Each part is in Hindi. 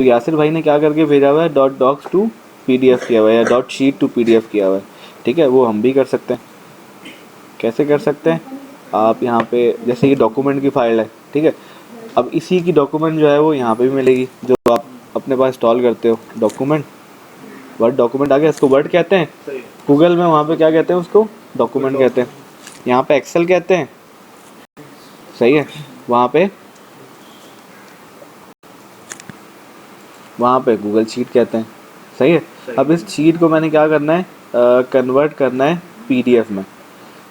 तो यासिर भाई ने क्या करके भेजा हुआ है, डॉट डॉक्स टू PDF किया हुआ है या डॉट शीट टू PDF किया हुआ है, ठीक है। वो हम भी कर सकते हैं। कैसे कर सकते हैं, आप यहाँ पे जैसे ये डॉक्यूमेंट की फाइल है, ठीक है। अब इसी की डॉक्यूमेंट जो है वो यहाँ पे भी मिलेगी, जो आप अपने पास इंस्टॉल करते हो। डॉक्यूमेंट, वर्ड डॉक्यूमेंट आ गया, इसको वर्ड कहते हैं। गूगल में वहाँ पे क्या कहते हैं, उसको डॉक्यूमेंट कहते हैं। यहाँ पे एक्सेल कहते हैं, सही है। वहाँ पे गूगल शीट कहते हैं, सही है। अब इस शीट को मैंने क्या करना है, कन्वर्ट करना है PDF में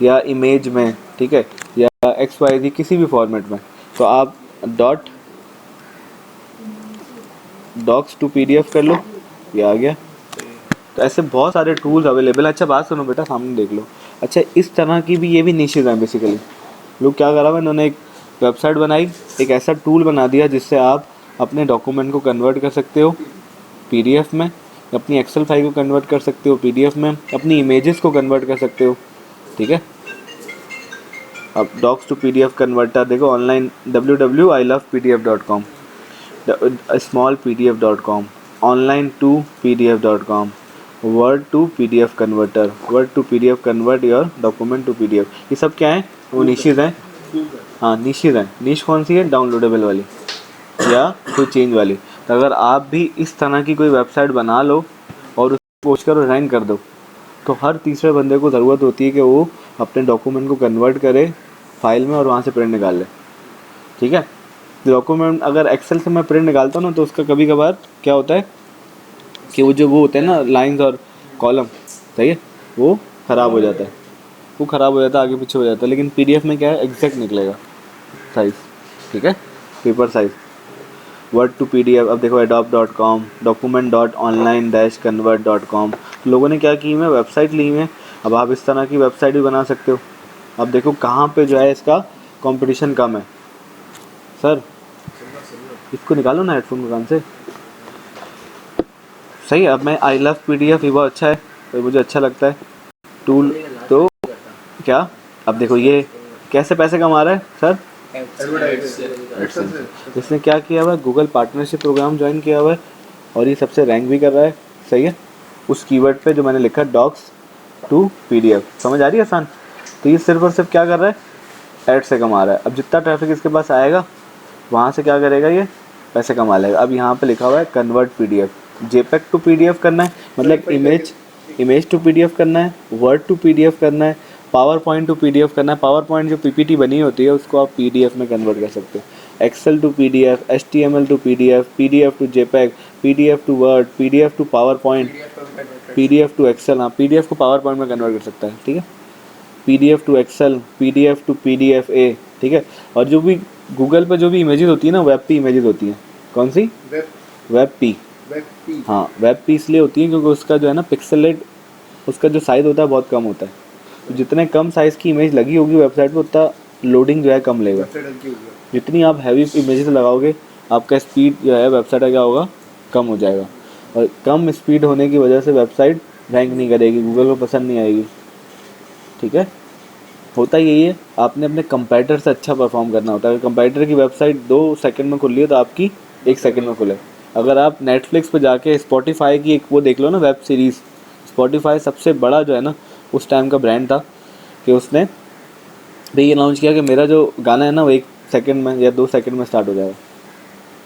या इमेज में, ठीक है, या XYZ किसी भी फॉर्मेट में। तो आप डॉट डॉक्स टू PDF कर लो, ये आ गया। तो ऐसे बहुत सारे टूल्स अवेलेबल हैं। अच्छा बात सुनो बेटा, सामने देख लो। अच्छा इस तरह की भी ये भी निशेज हैं बेसिकली। लोग क्या करा हुआ, इन्होंने एक वेबसाइट बनाई, एक ऐसा टूल बना दिया जिससे आप अपने डॉक्यूमेंट को कन्वर्ट कर सकते हो PDF में, अपनी एक्सेल फाइल को कन्वर्ट कर सकते हो PDF में, अपनी इमेजेस को कन्वर्ट कर सकते हो, ठीक है। अब डॉक्स टू PDF कन्वर्टर देखो online, www.ilovepdf.com, smallpdf.com, online to pdf.com, word to PDF converter, word to PDF convert your document to PDF। ये सब क्या है, वो निशेज हैं। हाँ निशेज हैं। निश कौन सी है, डाउनलोडेबल वाली या कोई चेंज वाली। तो अगर आप भी इस तरह की कोई वेबसाइट बना लो और उसको पोस्ट करो, रैंक कर दो, तो हर तीसरे बंदे को ज़रूरत होती है कि वो अपने डॉक्यूमेंट को कन्वर्ट करे फाइल में और वहाँ से प्रिंट निकाल ले, ठीक है। डॉक्यूमेंट अगर एक्सेल से मैं प्रिंट निकालता हूँ ना, तो उसका कभी कभार क्या होता है कि वो होते हैं ना लाइंस और कॉलम, सही है, वो ख़राब हो जाता है, आगे पीछे हो जाता है। लेकिन PDF में क्या है, एग्जैक्ट निकलेगा साइज़, ठीक है, paper size. Word to PDF, अब देखो adobe.com, document.online-convert.com। लोगों ने क्या की है, वेबसाइट ली है। अब आप इस तरह की वेबसाइट भी बना सकते हो। अब देखो कहाँ पे जो है इसका कंपटीशन कम है। सर इसको निकालो ना हेडफोन के कान से, सही है। अब मैं आई लव PDF, ये बहुत अच्छा है, तो मुझे अच्छा लगता है टूल। तो क्या, अब देखो ये कैसे पैसे कमा रहा है सर, इसने क्या किया हुआ है, गूगल पार्टनरशिप प्रोग्राम ज्वाइन किया हुआ है और ये सबसे रैंक भी कर रहा है, सही है, उस कीवर्ड पे जो मैंने लिखा डॉक्स टू PDF। समझ आ रही है आसान। तो ये सिर्फ और सिर्फ क्या कर रहा है, ऐड से कमा रहा है। अब जितना ट्रैफिक इसके पास आएगा वहाँ से क्या करेगा, ये पैसे कमा लेगा। अब यहाँ पे लिखा हुआ है convert PDF, JPEG to PDF करना है, मतलब इमेज टू PDF करना है, वर्ड टू PDF करना है, पावर पॉइंट टू PDF करना है। पावर पॉइंट जो PPT बनी होती है उसको आप PDF में कन्वर्ट कर सकते हो। Excel to PDF, HTML to PDF, PDF to JPEG, PDF to word, PDF to PowerPoint, PDF to excel. हाँ PDF को पावर पॉइंट में कन्वर्ट कर सकता है, ठीक है। PDF to excel, PDF to PDFA, ठीक है। और जो भी गूगल पे जो भी इमेजेस होती है ना, वेब पी इमेजेस होती हैं। कौन सी, वेब पी। हाँ वेब पी इसलिए होती है क्योंकि उसका जो है ना पिक्सल रेट, उसका जो साइज़ होता है बहुत कम होता है। तो जितने कम साइज़ की इमेज लगी होगी वेबसाइट पे, उतना लोडिंग जो है कम लेगा। जितनी आप हैवी इमेजेस लगाओगे, आपका स्पीड जो है वेबसाइट का क्या होगा, कम हो जाएगा। और कम स्पीड होने की वजह से वेबसाइट रैंक नहीं करेगी, गूगल को पसंद नहीं आएगी, ठीक है। होता यही है, आपने अपने कंपैरेटर से अच्छा परफॉर्म करना होता है। अगर कंपैरेटर की वेबसाइट 2 सेकंड में खुल रही है तो आपकी 1 सेकंड में खुले। अगर आप नेटफ्लिक्स पे जाके स्पॉटिफाई की एक वो देख लो ना वेब सीरीज़, स्पॉटिफाई सबसे बड़ा जो है ना उस टाइम का ब्रांड था कि उसने भी ये अनाउंस किया कि मेरा जो गाना है ना वो 1 सेकंड में या 2 सेकंड में स्टार्ट हो जाएगा।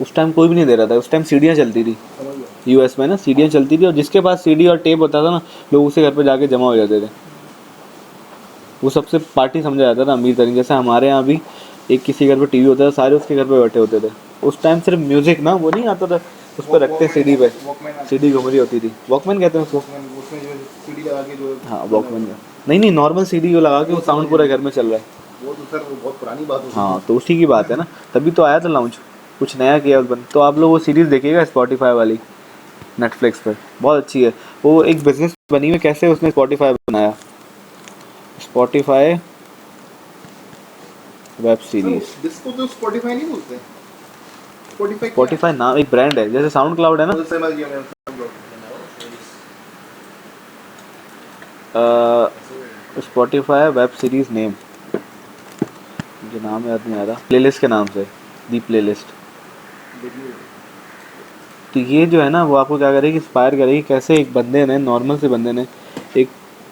उस टाइम कोई भी नहीं दे रहा था, उस टाइम सीडियाँ चलती थी US में ना, सीडियाँ चलती थी और जिसके पास CD और टेप होता था ना, लोग उसके घर पर जाके जमा हो जाते थे। वो सबसे पार्टी समझा जाता था, अमीर तरीके। जैसे हमारे यहाँ भी एक किसी घर पे TV होता था, सारे उसके घर पे बैठे होते थे। उस टाइम सिर्फ म्यूजिक ना वो नहीं आता था, उस पर रखते CD पे, CD घूम रही होती थी, वॉकमैन कहते हैं उसको। हाँ वॉकमैन का नहीं, नॉर्मल CD को लगा के वो साउंड पूरे घर में चल रहा है। वो तो सर वो बहुत पुरानी बात हो गई। हाँ तो उसी की बात है ना, तभी तो आया था लॉन्च, कुछ नया किया उस बंद। तो आप लोग वो सीरीज़ देखिएगा स्पॉटिफाई वाली, नेटफ्लिक्स पर बहुत अच्छी है। वो एक बिजनेस बनी हुई, कैसे उसने स्पॉटिफाई बनाया, स्पॉटिफाई वेब सीरीज। इसको तो स्पॉटिफाई नहीं बोलते, स्पॉटिफाई नाम एक ब्रांड है, जैसे साउंड क्लाउड है ना। स्पॉटिफाई वेब सीरीज नेम, मुझे नाम याद नहीं आ रहा, प्लेलिस्ट के नाम से, दी प्लेलिस्ट। तो ये जो है ना वो आपको क्या करेगी, इंस्पायर करेगी कैसे एक बंदे ने, नॉर्मल से बंदे ने एक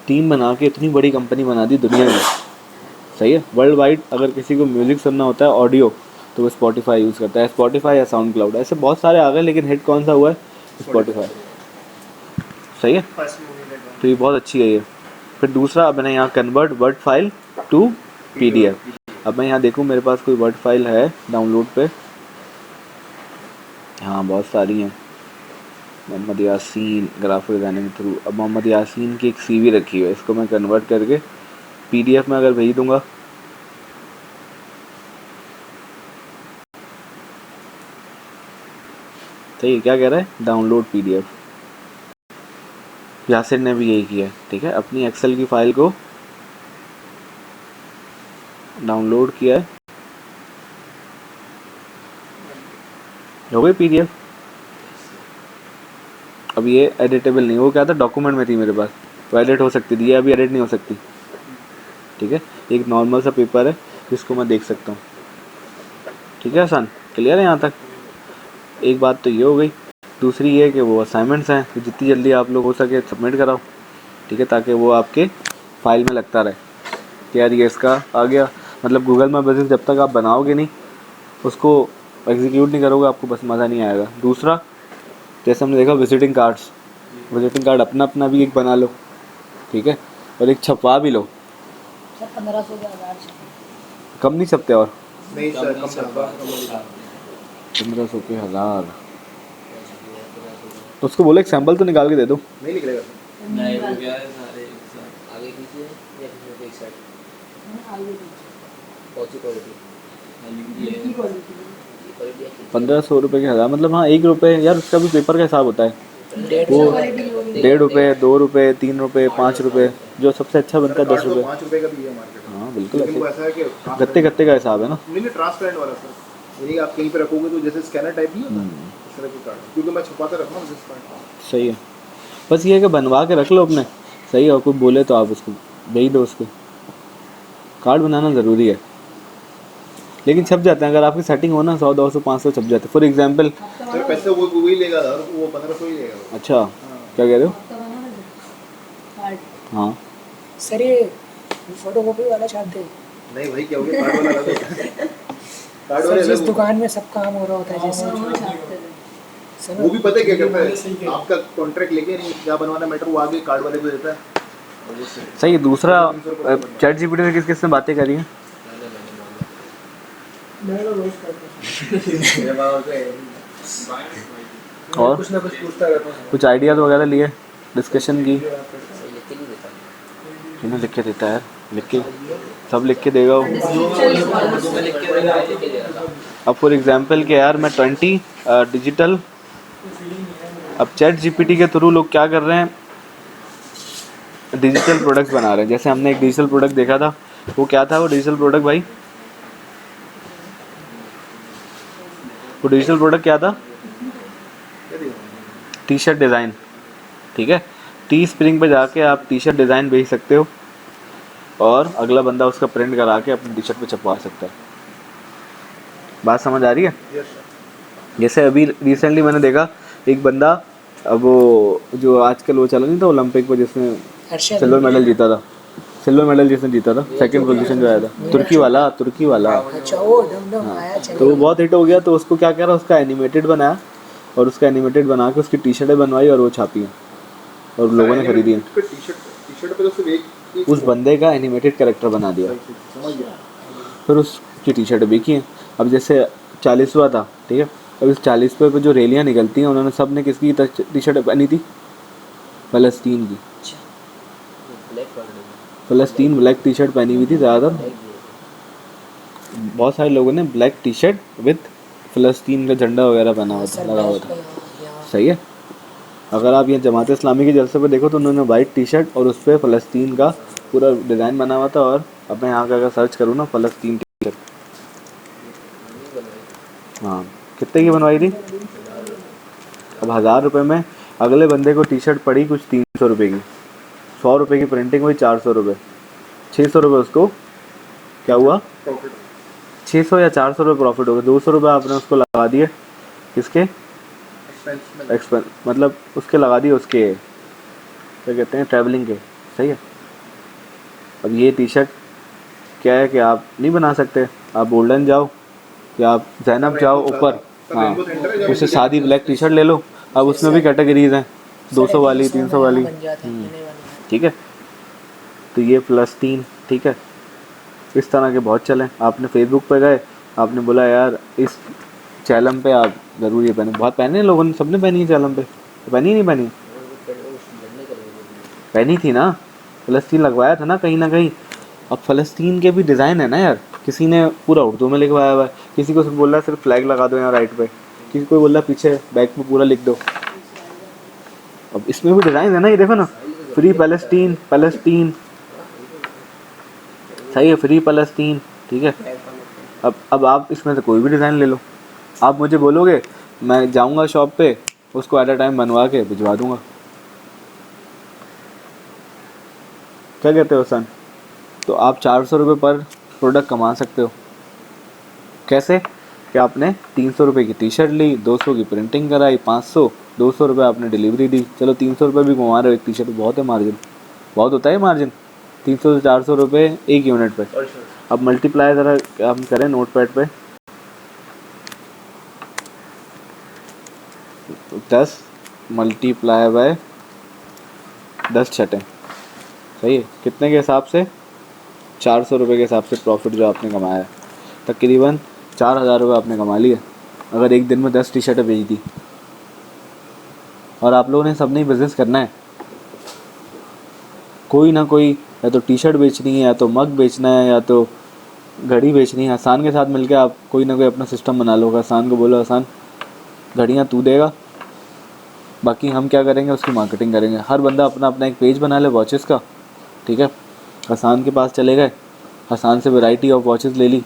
टीम बना के इतनी बड़ी कंपनी बना दी दुनिया में। सही है। वर्ल्ड वाइड अगर किसी को म्यूज़िक सुनना होता है ऑडियो, तो वो स्पॉटिफाई यूज़ करता है, स्पॉटिफाई या साउंड क्लाउड, ऐसे बहुत सारे आ गए, लेकिन हिट कौन सा हुआ है, स्पॉटिफाई। सही है। तो ये बहुत अच्छी है ये। फिर दूसरा, अब मैंने यहाँ convert word file to PDF। अब मैं यहाँ देखूँ मेरे पास कोई वर्ड फाइल है डाउनलोड पे, हाँ बहुत सारी हैं। Mohammed Yasin graphic designing through, अब मोहम्मद यासीन की एक CV रखी है, इसको मैं कन्वर्ट करके PDF में अगर भेज दूँगा, सही है। क्या कह रहा है, डाउनलोड PDF। यासिर ने भी यही किया है, ठीक है, अपनी एक्सेल की फाइल को डाउनलोड किया है, हो गई PDF। अब ये एडिटेबल नहीं, वो क्या था डॉक्यूमेंट में थी मेरे पास, तो एडिट हो सकती थी, ये अभी एडिट नहीं हो सकती, ठीक है। एक नॉर्मल सा पेपर है जिसको मैं देख सकता हूँ, ठीक है। आसान, क्लियर है यहाँ तक। एक बात तो ये हो गई। दूसरी ये कि वो असाइनमेंट्स हैं, तो जितनी जल्दी आप लोग हो सके सबमिट कराओ, ठीक है, ताकि वो आपके फाइल में लगता रहे कि यार ये इसका आ गया। मतलब गूगल माई बिजनेस जब तक आप बनाओगे नहीं, उसको एग्जीक्यूट नहीं करोगे, आपको बस मज़ा नहीं आएगा। दूसरा, जैसे हमने देखा विजिटिंग कार्ड अपना अपना भी एक बना लो, ठीक है, और एक छपवा भी लो। 1500 के 1000 कम नहीं छपते, और नहीं सर, कम से 1500 के 1000। तो उसको बोलो एक सैम्पल तो निकाल के दे दो। नहीं निकलेगा सर। नहीं हो गया है सारे एक साथ। आगे कीजिए या फिर एक साइड आगे पहुंची क्वालिटी की क्वालिटी 1500 रुपये के 1000, मतलब हाँ 1 रुपये, यार उसका भी पेपर का हिसाब होता है। वो 1.5 रुपये, 2 रुपये, 3 रुपये, 5 रुपये, जो सबसे अच्छा बनता है 10 रुपये। 5 रुपए का भी है मार्केट में। हाँ बिल्कुल, लेकिन वो ऐसा है कि गत्ते गत्ते का हिसाब है ना। नहीं ट्रांसपेरेंट वाला सर, यानी आप कहीं पे रखोगे तो जैसे स्कैनर टाइप नहीं होता इस तरह की कार्ड, क्योंकि मैं छुपा कर रखना हूँ जिस कार्ड। सही है, बस ये है कि बनवा के रख लो अपने, सही है। और कोई बोले तो आप उसको भेज दो, उसको कार्ड बनाना ज़रूरी है, लेकिन छप जाते हैं अगर आपकी सेटिंग हो ना, 100, 200, 500 छप जाते हैं। फॉर एग्जांपल सर पैसे वो वही लेगा सर, वो 1500 ही लेगा वो। अच्छा, क्या कह रहे हो? कार्ड हाँ सर ये फोटोकॉपी वाला चाहते हैं नहीं भाई, क्या हो गया, कार्ड वाला अलग होता है। कार्ड सर वाले जिस अलग दुकान में सब काम हो रहा होता है जैसे सर वो भी पता है क्या करता है, आपका कॉन्ट्रैक्ट लेके नहीं क्या बनवाना मैटर, वो आगे कार्ड वाले को देता है और वो से- सही है। दूसरा, चैट जीपीटी से किस किस ने बातें करी हैं? मैं तो रोज करता हूँ और कुछ ना कुछ पूछता रहता हूँ कुछ आइडियाज़ वगैरह लिए, डिस्कशन की? लिख के नहीं देता किन्हें लिख के देता है यार, लिख के सब लिख के देगा वो। मैं लिख के दे रहा था। अब फॉर एग्जांपल के यार मैं 20 डिजिटल, अब चैट जीपीटी के थ्रू लोग क्या कर रहे हैं, डिजिटल प्रोडक्ट्स बना रहे हैं। जैसे हमने एक डिजिटल प्रोडक्ट देखा था, वो क्या था वो डिजिटल प्रोडक्ट भाई, वो डिजिटल प्रोडक्ट क्या था? क्या दिया? टी शर्ट डिज़ाइन, ठीक है। टी स्प्रिंग पे जाके आप टी शर्ट डिज़ाइन भेज सकते हो और अगला बंदा उसका प्रिंट करा के अपनी टी शर्ट पे छपवा सकता है। बात समझ आ रही है? Yes, sir. जैसे अभी रिसेंटली मैंने देखा एक बंदा, अब वो जो आजकल वो चला नहीं था ओलंपिक में जिसने हर्षद सिल्वर मेडल जीता था, सिल्वर मेडल जिसने जीता था, सेकंड पोजीशन जो आया था, तुर्की वाला। अच्छा वो डम आया तो वो चलो बहुत हिट हो गया, तो उसको क्या करा, उसका एनिमेटेड बनाया और उसका एनिमेटेड बना के उसकी टी शर्टें बनवाई और वो छापी हैं और लोगों ने खरीदी हैं। टी-शर्ट पे तो सिर्फ एक उस बंदे का एनिमेटेड कैरेक्टर बना दिया, समझ गया। फिर उसकी टी शर्टें बिकी हैं। अब जैसे 40वां था, ठीक है, अब इस 40वें पे जो रैलियाँ निकलती हैं, उन्होंने सब ने किसकी टी शर्ट पहनी थी? फ़लस्तीन की। ब्लैक पकड़ फ़लस्तीन ब्लैक टी शर्ट पहनी हुई थी ज़्यादातर, बहुत सारे लोगों ने ब्लैक टी शर्ट विथ फ़लस्तीन का झंडा वगैरह बना हुआ था, लगा हुआ था। सही है। अगर आप ये जमात इस्लामी के जलसे पे देखो तो उन्होंने वाइट टी शर्ट और उस पर फ़लस्तीन का पूरा डिज़ाइन बना हुआ था, और अपने यहाँ का अगर सर्च करूँ ना फ़लस्तीन टी शर्ट, हाँ कितने की बनवाई थी? अब 1000 रुपये में अगले बंदे को टी शर्ट पड़ी कुछ 300 रुपये की, 100 रुपये की प्रिंटिंग हुई, 400 रुपये, 600 रुपये उसको क्या हुआ? प्रॉफिट 600 या 400 रुपये प्रॉफिट हो गया। 200 रुपये आपने उसको लगा दिए किसके? एक्सपेंस मतलब उसके लगा दिए उसके क्या कहते हैं ट्रैवलिंग के। सही है। अब ये टी शर्ट क्या है कि आप नहीं बना सकते, आप गोल्डन जाओ या आप जैनब जाओ ऊपर, हाँ उससे सादी ब्लैक टी शर्ट ले लो। अब उसमें भी कैटेगरीज हैं, 200 वाली 300 वाली। बन जाता है, मैंने बनाया। ठीक है, तो ये +3। ठीक है, इस तरह के बहुत चले। आपने फेसबुक पे गए, आपने बोला यार इस चैलम पे आप ज़रूर ये पहने, बहुत पहने लोगों ने, सबने पहनी है चैलम पे, तो पहनी नहीं पहनी, पहनी थी ना, फ़लस्तीन लगवाया था ना कहीं। अब फ़लस्तीन के भी डिज़ाइन है ना यार, किसी ने पूरा उर्दू में लिखवाया हुआ है, किसी को सिर्फ बोल रहा है सिर्फ फ्लैग लगा दो यहाँ राइट पे, किसी को बोल रहा है पीछे बैक पे पूरा लिख दो। अब इसमें भी डिज़ाइन है ना, ये देखो ना, फ्री पैलेस्टीन, पैलेस्टीन, सही है, फ्री पैलेस्टीन। ठीक है, अब आप इसमें से कोई भी डिज़ाइन ले लो, आप मुझे बोलोगे मैं जाऊंगा शॉप पे, उसको एट अ टाइम बनवा के भिजवा दूंगा। क्या कहते हो सन? तो आप 400 रुपये पर प्रोडक्ट कमा सकते हो। कैसे कि आपने 300 रुपये की टी शर्ट ली, 200 की प्रिंटिंग कराई, 500, 200 रुपये आपने डिलीवरी दी, चलो 300 रुपये भी कमा रहे हो। एक टी शर्ट बहुत है, मार्जिन बहुत होता है मार्जिन, 300 से 400 रुपये एक यूनिट पे। अब मल्टीप्लाई ज़रा हम करें नोटपैड पे, 10 मल्टीप्लाई बाय 10 छठे, सही है, कितने के हिसाब से? 400 रुपये के हिसाब से प्रॉफिट जो आपने कमाया है, तकरीबन 4000 रुपये आपने कमा लिए अगर एक दिन में 10 टी शर्टें बेच दी। और आप लोगों ने सब नहीं बिज़नेस करना है, कोई ना कोई, या तो टी शर्ट बेचनी है, या तो मग बेचना है, या तो घड़ी बेचनी है। हसान के साथ मिलकर आप कोई ना कोई अपना सिस्टम बना लो। हसान को बोलो हसान घड़ियाँ तू देगा, बाकी हम क्या करेंगे उसकी मार्केटिंग करेंगे। हर बंदा अपना अपना एक पेज बना ले वॉचेस का। ठीक है, हसान के पास चले गए, हसान से वैरायटी ऑफ वॉचेस ले ली,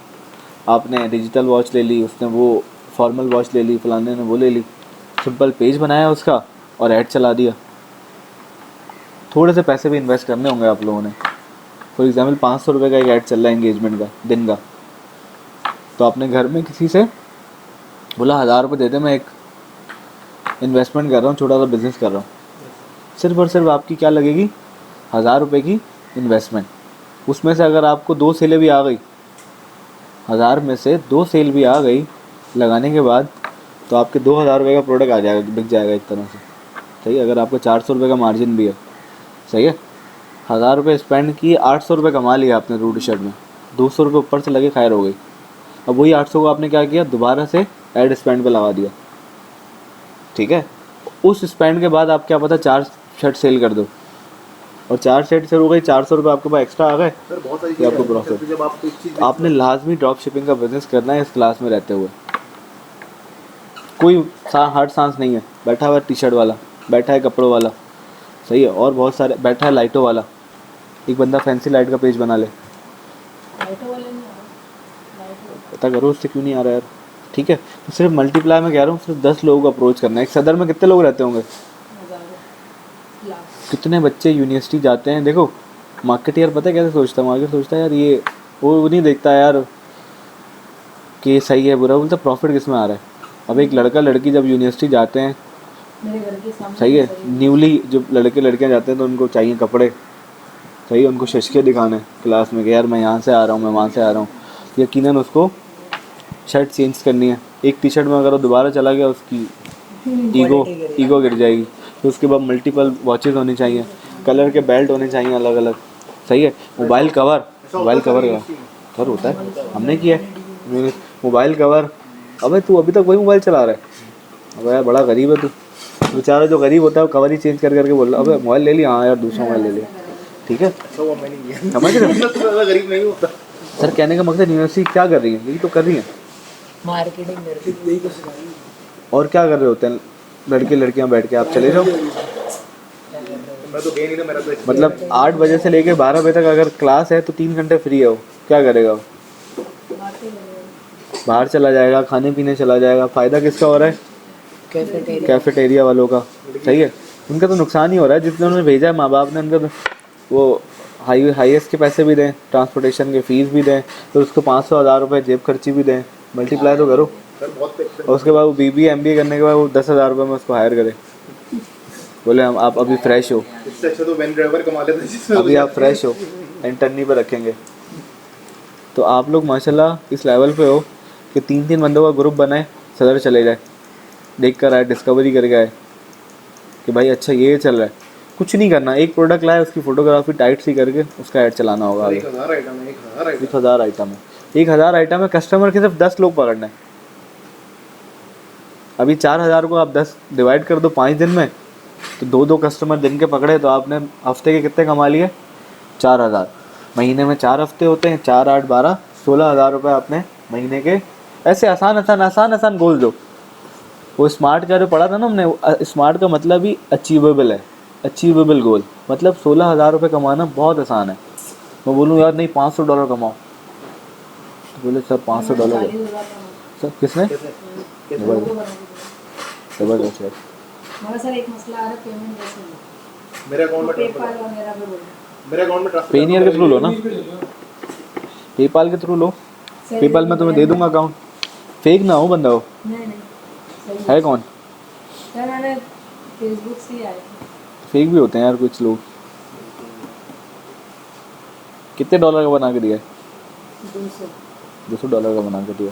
आपने डिजिटल वॉच ले ली, उसने वो फॉर्मल वॉच ले ली, फलाने ने वो ले ली, सिंपल पेज बनाया उसका और ऐड चला दिया। थोड़े से पैसे भी इन्वेस्ट करने होंगे आप लोगों ने। फॉर एग्जाम्पल 500 रुपये का एक ऐड चल रहा है एंगेजमेंट का दिन का, तो आपने घर में किसी से बोला 1000 रुपये दे दे, मैं एक इन्वेस्टमेंट कर रहा हूँ, छोटा सा बिजनेस कर रहा हूँ। सिर्फ और सिर्फ आपकी क्या लगेगी? 1000 रुपये की इन्वेस्टमेंट। उसमें से अगर आपको 2 सेलें भी आ गई, 1000 में से 2 सेल भी आ गई लगाने के बाद, तो आपके 2000 रुपये का प्रोडक्ट आ जाएगा, बिक जाएगा एक तरह से। सही है, अगर आपका 400 रुपये का मार्जिन भी है। सही है, 1000 रुपये स्पेंड किए, 800 रुपये कमा लिया आपने रू टी शर्ट में, 200 रुपये ऊपर से लगे खैर हो गई। अब वही 800 को आपने क्या किया, दोबारा से ऐड स्पेंड पे लगा दिया। ठीक है, उस स्पेंड के बाद आप क्या पता 4 शर्ट सेल कर दो, और 4 शर्ट सेल हो गई, 400 रुपये आपके पास एक्स्ट्रा आ गए, सर बहुत सारी ये आपको चीज़ें हैं। प्रॉफिट। जैसे जब आप कोई चीज़ आपने लाजमी ड्रॉप शिपिंग का बिजनेस करना है इस क्लास में रहते हुए। कोई हार्ड सांस नहीं है, बैठा हुआ है टी शर्ट वाला, बैठा है कपड़ों वाला, सही है, और बहुत सारे, बैठा है लाइटों वाला, एक बंदा फैंसी लाइट का पेज बना ले, लाइटों वाले नहीं आ रहे, लाइट पता करो उससे क्यों नहीं आ रहा यार। ठीक है, तो सिर्फ मल्टीप्लाई में कह रहा हूँ, सिर्फ 10 लोगों को अप्रोच करना है। एक सदर में कितने लोग रहते होंगे? हज़ारों लाख। कितने बच्चे यूनिवर्सिटी जाते हैं। देखो मार्केट यार पता है कैसे सोचता है, मार्केट सोचता है यार ये वो नहीं देखता यार कि सही है बुरा, बोलता प्रॉफिट किस में आ रहा है। अब एक लड़का लड़की जब यूनिवर्सिटी जाते हैं, मेरे घर के सामने सही है, न्यूली जो लड़के लड़कियां जाते हैं तो उनको चाहिए कपड़े, सही है, उनको शशके दिखाने क्लास में कि यार मैं यहाँ से आ रहा हूँ, मैं वहाँ से आ रहा हूँ। यकीनन उसको शर्ट चेंज करनी है। एक टी शर्ट में अगर वो दोबारा चला गया उसकी ईगो गिर जाएगी। तो उसके बाद मल्टीपल वॉचेस होनी चाहिए, कलर के बेल्ट होने चाहिए अलग अलग। सही है, मोबाइल कवर का सर होता है, हमने किया है मोबाइल कवर। अबे तू अभी तक वही मोबाइल चला रहा है, अबे यार बड़ा गरीब है तू। बेचारा जो गरीब होता है वो कवर ही चेंज करके बोल रहा है अबे मोबाइल ले लिया, हाँ यार दूसरा मोबाइल ले लिया। ठीक है, वो मैंने किया। समझ रहे हो? तो ज़्यादा गरीब नहीं होता। सर कहने का मकसद यूनिवर्सिटी क्या कर रही है, यही तो कर रही है। मार्केटिंग कर रही है, यही तो सिखा रही है। और क्या कर रहे होते हैं लड़के लड़कियां बैठ के, आप चले जाओ। मैं तो गया नहीं था, मेरा तो मतलब 8 बजे से लेके 12 बजे तक अगर क्लास है तो 3 घंटे फ्री है, वो क्या करेगा? वो बातें करें। बाहर चला जाएगा, खाने पीने चला जाएगा। फ़ायदा किसका हो रहा है? कैफेटेरिया वालों का। सही है, उनका तो नुकसान ही हो रहा है। जितने उन्होंने भेजा है माँ बाप ने, उनका तो वो हाईएस्ट के पैसे भी दें, ट्रांसपोर्टेशन के फ़ीस भी दें, तो उसको 500 1000 रुपये जेब खर्ची भी दें। मल्टीप्लाई तो करो। सर बहुत और उसके बाद वो BBA MBA करने के बाद वो 10,000 रुपये में उसको हायर करे, बोले हम आप अभी फ्रेश हो, इससे अच्छा तो वैन ड्राइवर कमा लेते हैं जिसमें अभी आप फ्रेश हो, इंटर्नी पर रखेंगे। तो आप लोग माशाल्लाह इस लेवल पे हो कि 3-3 बंदों का ग्रुप बनाए, सदर चले जाए, देख कर आए, डिस्कवरी करके आए कि भाई अच्छा ये चल रहा है, कुछ नहीं करना, एक प्रोडक्ट लाए, उसकी फोटोग्राफी टाइट सी करके उसका ऐड चलाना होगा आगे। 1000 आइटम है, 1000 आइटम 1000 आइटम है, 1000 आइटम है, कस्टमर के सिर्फ 10 लोग पकड़ना है। अभी 4000 को आप 10 डिवाइड कर दो 5 दिन में, तो 2-2 कस्टमर दिन के पकड़े तो आपने हफ्ते के कितने कमा लिए? 4000। महीने में 4 हफ्ते होते हैं, 4 8 12 16,000 रुपये आपने महीने के। ऐसे आसान गोल दो। वो स्मार्ट का जो पढ़ा था ना हमने, स्मार्ट का मतलब ही अचीवेबल है, अचीवेबल गोल, मतलब 16,000 रुपये कमाना बहुत आसान है। मैं बोलूँ यार नहीं $500 कमाओ, तो बोले सर $500 है। 40,000 का सर किसने? लोगो बना के ज़बरदस्त है। मगर सर एक मसला आ रहा है पेमेंट कैसे हो, मेरे अकाउंट में पेपाल ट्रांसफर, वगैरह पे बोल मेरे अकाउंट में ट्रांसफर पेनियर के थ्रू लो ना, पेपाल के थ्रू लो, पेपाल में तुम्हें दे दूंगा अकाउंट। फेक ना हो बंदा हो, नहीं सही है कौन? सर मैंने फेसबुक से ही आया था। फेक भी होते हैं यार कुछ लोग। कितने डॉलर का बना के दिया है? 200 $200 का बना के दिया।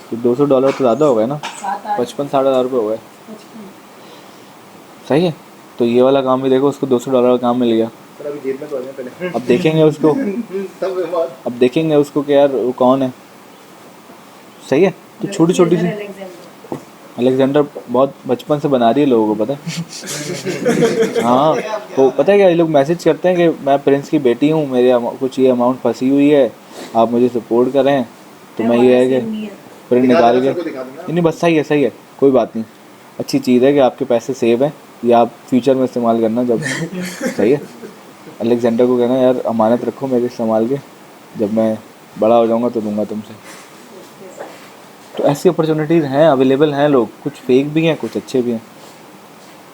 तो $200 तो ज़्यादा हो गया ना, 7-8 55-60,000 रुपये हो गए। 55 सही है, तो ये वाला काम भी देखो, उसको $200 का काम मिल गया। सर अभी जेब में तो आ जाए पहले अब देखेंगे उसको, तब मैं बात अब देखेंगे उसको कि यार वो कौन है। सही है, तो छोटी छोटी सी अलेक्जेंडर अलेक्जेंडर बहुत बचपन से बना रही है लोगों को, पता है। हाँ, तो पता है क्या, ये लोग मैसेज करते हैं कि मैं प्रिंस की बेटी हूँ, मेरे कुछ ये अमाउंट फंसी हुई है, आप मुझे सपोर्ट करें। तो मैं ये है कि प्रिंट निकाल के, दिखा देना नहीं बस सही है, कोई बात नहीं, अच्छी चीज़ है कि आपके पैसे सेव हैं, ये आप फ्यूचर में इस्तेमाल करना जब। सही है, अलेक्जेंडर को कहना यार अमानत रखो मेरे संभाल के, जब मैं बड़ा हो जाऊँगा तो दूंगा तुमसे। तो ऐसी अपॉर्चुनिटीज़ हैं, अवेलेबल हैं, लोग कुछ फेक भी हैं, कुछ अच्छे भी हैं।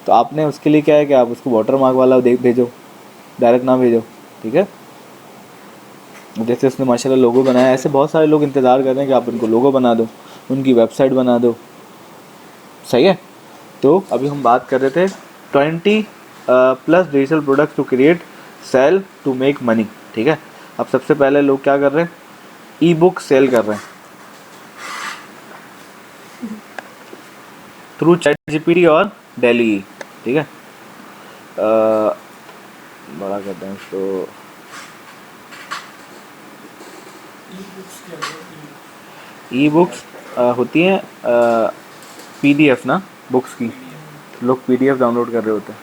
तो आपने उसके लिए क्या है कि आप उसको वाटर मार्क वाला भेजो, डायरेक्ट ना भेजो, ठीक है। जैसे उसने माशाल्लाह लोगो बनाया, ऐसे बहुत सारे लोग इंतज़ार कर रहे हैं कि आप उनको लोगो बना दो, उनकी वेबसाइट बना दो। सही है, तो अभी हम बात कर रहे थे 20+ digital products to create, sale, to make money, ठीक है। अब सबसे पहले लोग क्या कर रहे हैं, ई बुक सेल कर रहे हैं थ्रू ChatGPT और डेली, ठीक है। बड़ा करते हैं इसको, ई बुक्स होती हैं PDF ना, बुक्स की, लोग PDF डाउनलोड कर रहे होते हैं।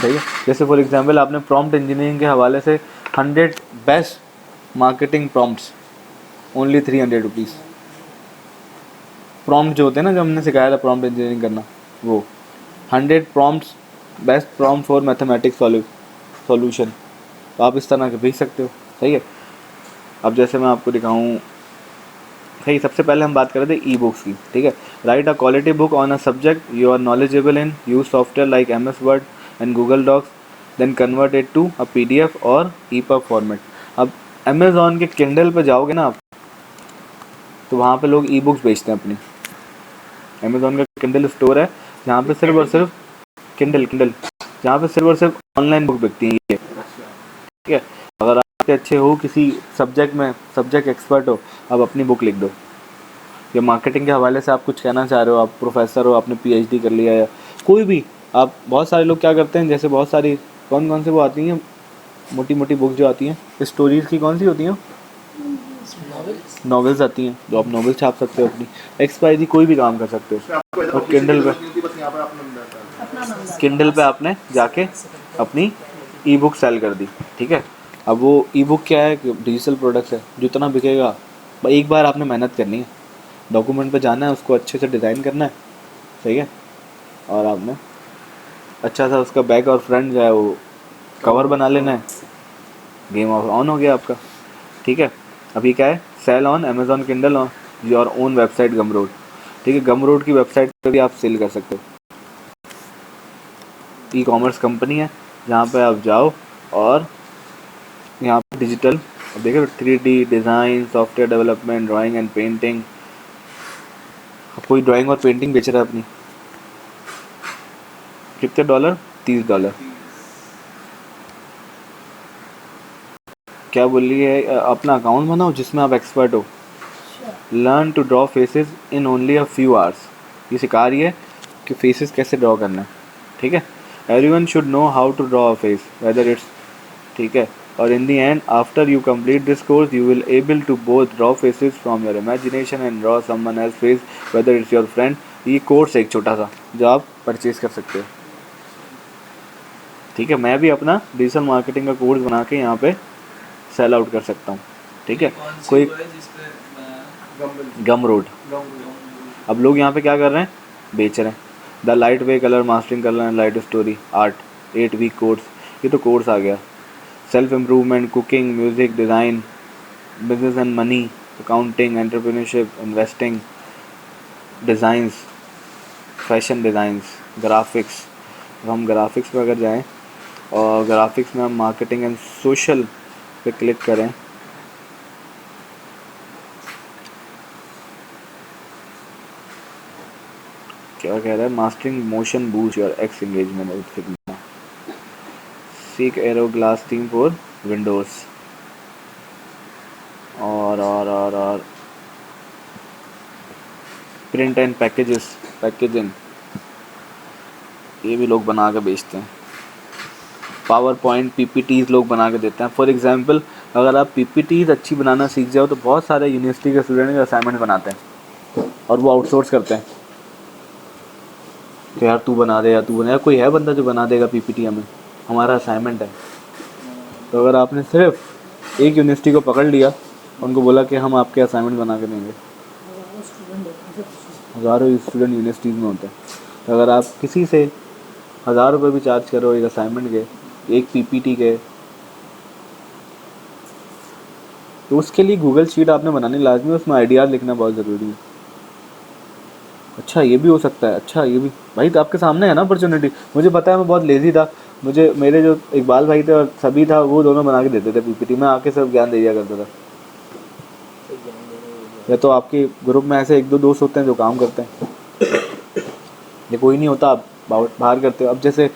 सही है, जैसे फॉर एग्जांपल आपने प्रॉम्प्ट इंजीनियरिंग के हवाले से 100 best marketing prompts, only 300 rupees. Prompt जो होते हैं ना, जो हमने सिखाया था प्रॉम्प्ट इंजीनियरिंग करना, वो 100 prompts, best prompt for mathematics solution, तो आप इस तरह के भेज सकते हो। सही है, अब जैसे मैं आपको दिखाऊं, सही, सबसे पहले हम बात कर रहे थे ई बुक्स की, ठीक है। Write a quality book on a subject you are knowledgeable in, use software like MS word and Google docs, then convert it to a PDF और EPUB फॉर्मेट। अब अमेज़ॉन के किंडल पे जाओगे ना आप, तो वहाँ पे लोग ई बुक्स बेचते हैं अपनी। अमेज़ॉन का किंडल स्टोर है जहाँ पे सिर्फ और सिर्फ किंडल जहाँ पे सिर्फ और सिर्फ ऑनलाइन बुक बिकती है ये, ठीक है। अगर आप अच्छे हो किसी सब्जेक्ट में, सब्जेक्ट एक्सपर्ट हो, आप अपनी बुक लिख दो, या मार्केटिंग के हवाले से आप कुछ कहना चाह रहे हो, आप प्रोफेसर हो, आपने PhD कर लिया, या कोई भी आप, बहुत सारे लोग क्या करते हैं, जैसे बहुत सारी कौन से वो आती हैं मोटी मोटी बुक जो आती हैं स्टोरीज़ की, कौन सी होती हैं, नॉवेल्स आती हैं, जो आप नॉवेल छाप सकते हो अपनी, XYZ कोई भी काम कर सकते हो। आपको ऐसा और किंडल पे, बस यहाँ पे आपने बताया अपना नाम डाल किंडल पे आपने जाके अपनी ई बुक सेल कर दी, ठीक है। अब वो ई बुक क्या है, डिजिटल प्रोडक्ट्स है, जितना बिकेगा एक बार आपने मेहनत करनी है, डॉक्यूमेंट पे जाना है, उसको अच्छे से डिज़ाइन करना है, सही है, और आपने अच्छा सा उसका बैक और फ्रंट जो है वो कवर बना लेना है, गेम ऑन हो गया आपका, ठीक है। अभी क्या है, sale on Amazon Kindle on your own website Gumroad, ठीक है। गमरोड की वेबसाइट पर भी आप सेल कर सकते हो। ई-कॉमर्स कंपनी है जहाँ पे आप जाओ और यहाँ पे डिजिटल, देखो 3D design, software development, drawing and painting, कोई ड्राइंग और पेंटिंग बेच रहा है अपनी, कितने डॉलर? $30। क्या बोल रही है? अपना अकाउंट बनाओ जिसमें आप एक्सपर्ट हो। अच्छा, learn to draw faces in only a few hours. ये सिखा रही है कि फेसेस कैसे ड्रॉ करना है, ठीक है। Everyone should know how to draw a face whether it's, ठीक है। और in the end after you complete this course you will able to both draw faces from your imagination and draw someone else face whether it's your friend. ये कोर्स है एक छोटा सा जो आप परचेज कर सकते हो, ठीक है। मैं भी अपना डिजिटल मार्केटिंग का कोर्स बना के यहाँ पे सेल आउट कर सकता हूँ, ठीक है। कौन सी कोई वो है जिस पे मैं गम रोड, अब लोग यहाँ पे क्या कर रहे हैं? बेच रहे हैं। The light way colour mastering colour and light story art 8 week course, ये तो कोर्स आ गया। Self improvement, cooking, music, design, business and money, accounting, entrepreneurship, investing, designs, fashion designs, graphics. अब हम ग्राफिक्स पे अगर जाएँ और ग्राफिक्स में हम मार्केटिंग एंड सोशल पे क्लिक करें, क्या कह रहा है? Mastering motion boost your x engagement with Figma, seek arrow glass theme for Windows, और प्रिंट एंड पैकेजिंग, ये भी लोग बना के बेचते हैं। पावर पॉइंट PPTs लोग बना के देते हैं। फॉर एग्जांपल अगर आप PPTs अच्छी बनाना सीख जाओ तो बहुत सारे यूनिवर्सिटी के स्टूडेंट असाइनमेंट बनाते हैं और वो आउटसोर्स करते हैं कि यार तू बना दे, या तू बना, या कोई है बंदा जो बना देगा PPT, हमें हमारा असाइनमेंट है। तो अगर आपने सिर्फ एक यूनिवर्सिटी को पकड़ लिया, उनको बोला कि हम आपके असाइनमेंट बना के देंगे, स्टूडेंट है ऐसे कुछ हज़ारों स्टूडेंट यूनिवर्सिटीज़ में होते हैं। तो अगर आप किसी से 1000 रुपये भी चार्ज करो एक असाइनमेंट के, एक PPT के, तो उसके लिए गूगल शीट आपने बनानी लाजमी है, उसमें आइडियाज़ लिखना बहुत ज़रूरी है। अच्छा ये भी हो सकता है, अच्छा ये भी भाई, तो आपके सामने है ना अपॉर्चुनिटी। मुझे पता है, मैं बहुत लेज़ी था, मुझे मेरे जो इकबाल भाई थे और सभी था, वो दोनों बना के देते थे PPT, मैं आके सब ज्ञान दे दिया करता था। या तो आपके ग्रुप में ऐसे 1-2 दोस्त होते हैं जो काम करते हैं, ये कोई नहीं होता, आप बाहर करते हो। अब जैसे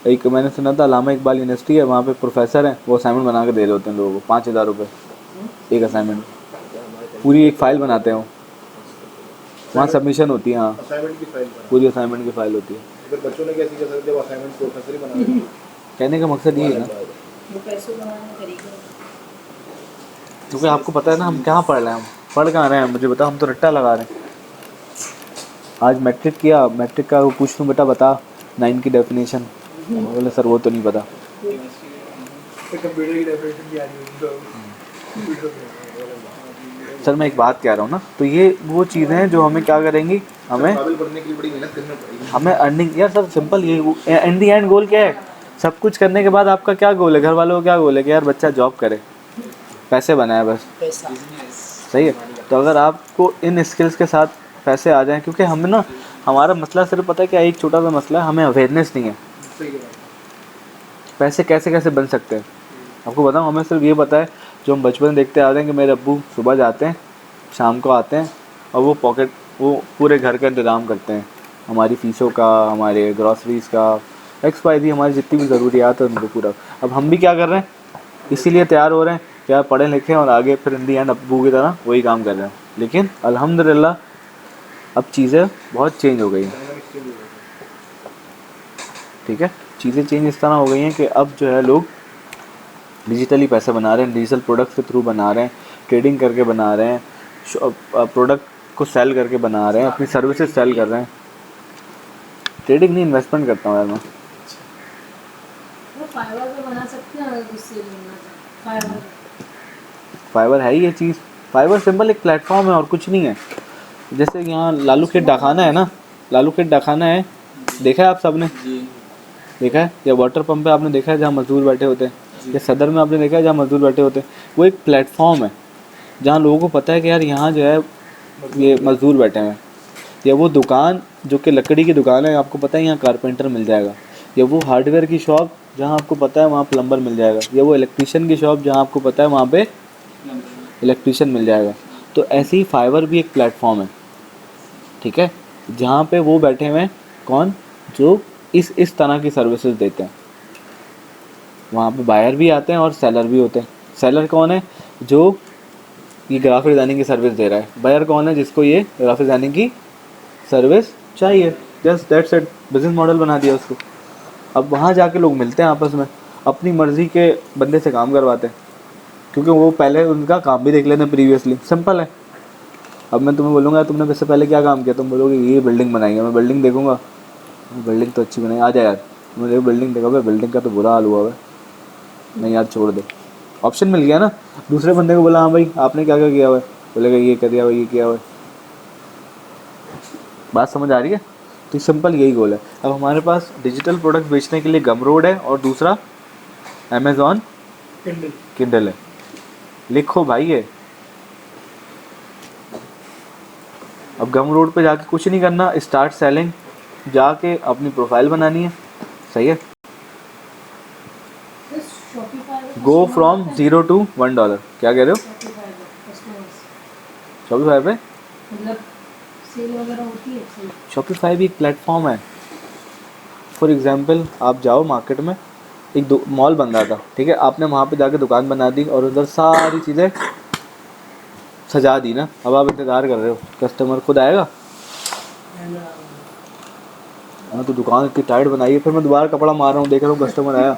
एक मैंने सुना था अल्लामा इकबाल यूनिवर्सिटी है, वहाँ पे प्रोफेसर हैं, वो असाइनमेंट बना के दे रहे होते हैं लोगों को 5000 रुपये एक असाइनमेंट, पूरी एक फ़ाइल बनाते हैं वो, वहाँ सबमिशन होती है। हाँ, असाइनमेंट की फाइल बना। पूरी असाइनमेंट की फ़ाइल होती है। अगर बच्चों ने कैसे कर सकते हैं, वो असाइनमेंट प्रोफेसर ही बना देंगे। कहने का मकसद ये है ना, वो पैसे कमाने का तरीका है। क्योंकि आपको पता है ना हम क्या पढ़ रहे हैं, हम पढ़ कहाँ रहे हैं, मुझे बताओ, हम तो रट्टा लगा रहे हैं। आज मैट्रिक किया, मैट्रिक का वो पूछ लूँ बेटा बता 9 की डेफिनेशन, बोले सर वो तो नहीं पता। कंप्यूटर की डेफिनेशन भी आ रही है। सर मैं एक बात कह रहा हूँ ना, तो ये वो चीज़ें हैं जो हमें क्या करेंगी, हमें काबिल बनने के लिए बड़ी मेहनत करनी पड़ेगी। हमें अर्निंग, यार सर सिंपल, ये इन दी एंड गोल क्या है? सब कुछ करने के बाद आपका क्या गोल है? घर वालों को क्या गोल है कि यार बच्चा जॉब करे, पैसे बनाए, बस। पैसा सही है। तो अगर आपको इन स्किल्स के साथ पैसे आ जाएं, क्योंकि हमें ना, हमारा मसला सिर्फ पता है क्या, एक छोटा सा मसला है, हमें अवेयरनेस नहीं है सही है। पैसे कैसे कैसे बन सकते हैं। आपको बताऊँ, हमें सिर्फ ये पता है जो हम बचपन से देखते आ रहे हैं कि मेरे अब्बू सुबह जाते हैं, शाम को आते हैं, और वो पूरे घर का इंतज़ाम करते हैं, हमारी फ़ीसों का, हमारे ग्रॉसरीज़ का, XYZ, हमारी जितनी भी ज़रूरियात है उनको पूरा। अब हम भी क्या कर रहे हैं, इसीलिए तैयार हो रहे हैं कि यार पढ़े लिखें और आगे फिर इन दी एंड अब्बू की तरह वही काम कर रहे हैं। लेकिन अल्हम्दुलिल्लाह अब चीज़ें बहुत चेंज हो गई हैं, ठीक है। चीज़ें चेंज इस तरह हो गई हैं कि अब जो है लोग डिजिटली पैसे बना रहे हैं, डिजिटल प्रोडक्ट्स के थ्रू बना रहे हैं, ट्रेडिंग करके बना रहे हैं, प्रोडक्ट को सेल करके बना रहे हैं, अपनी सर्विसेज सेल कर रहे हैं। ट्रेडिंग नहीं, इन्वेस्टमेंट करता हूँ यार मैं। वो फाइवर पे बना सकते हैं अगर उससे लेना फाइवर। फाइवर है ही ये चीज़, फाइवर सिंपल एक प्लेटफॉर्म है और कुछ नहीं है। जैसे यहाँ लालू खेत डाखाना है ना, लालू खेत डाखाना है, देखा है आप सब ने? देखा है? या वाटर पंप पे आपने देखा है जहाँ मजदूर बैठे होते हैं, या सदर में आपने देखा है जहाँ मजदूर बैठे होते हैं? वो एक प्लेटफॉर्म है जहाँ लोगों को पता है कि यार यहाँ जो है ये मजदूर बैठे हैं। या वो दुकान जो कि लकड़ी की दुकान है, आपको पता है यहाँ कारपेंटर मिल जाएगा। या वो हार्डवेयर की शॉप जहाँ आपको पता है वहाँ प्लम्बर मिल जाएगा। या वो इलेक्ट्रीशियन की शॉप जहाँ आपको पता है वहाँ पे इलेक्ट्रीशियन मिल जाएगा। तो ऐसे ही फाइवर भी एक प्लेटफॉर्म है, ठीक है, जहाँ पे वो बैठे हुए हैं कौन, जो इस तरह की सर्विसेज देते हैं। वहाँ पे बायर भी आते हैं और सेलर भी होते हैं। सेलर कौन है, जो ये ग्राफिक डिज़ाइनिंग की सर्विस दे रहा है। बायर कौन है, जिसको ये ग्राफिक डिज़ाइनिंग की सर्विस चाहिए। Just that's it, business model बना दिया उसको। अब वहाँ जाके लोग मिलते हैं आपस में, अपनी मर्ज़ी के बंदे से काम करवाते हैं, क्योंकि वो पहले उनका काम भी देख लेते हैं प्रीवियसली। सिंपल है। अब मैं तुम्हें बोलूँगा तुमने इससे पहले क्या काम किया, तुम बोलोगे ये बिल्डिंग बनाई है, मैं बिल्डिंग देखूंगा, बिल्डिंग तो अच्छी बनाई, आ जा यार, मैंने बिल्डिंग देखा भाई, बिल्डिंग का तो बुरा हाल हुआ है, नहीं यार छोड़ दे। ऑप्शन मिल गया ना। दूसरे बंदे को बोला हाँ भाई आपने क्या क्या किया हुआ है, बोलेगा ये कर दिया हुआ, ये किया हुआ है। बात समझ आ रही है। तो सिंपल यही गोल है। अब हमारे पास डिजिटल प्रोडक्ट बेचने के लिए गमरोड है और दूसरा अमेज़ॉन किंडल है। लिखो भाई ये। अब गमरोड पे जाके कुछ नहीं करना, स्टार्ट सेलिंग, जाके अपनी प्रोफाइल बनानी है। सही है। Go from $0 to $1। क्या कह रहे हो? शॉपिफाई पे मतलब सेल वगैरह होती है सेल। शॉपिफाई भी एक प्लेटफॉर्म है। फॉर एग्जांपल आप जाओ मार्केट में, एक मॉल बन रहा था, ठीक है, आपने वहाँ पे जाके दुकान बना दी और उधर सारी चीज़ें सजा दी ना। अब आप इंतज़ार कर रहे हो कस्टमर खुद आएगा। मैं तो दुकान इतनी टाइट बनाई है, फिर मैं दोबारा कपड़ा मार रहा हूँ, देख रहा हूँ कस्टमर आया,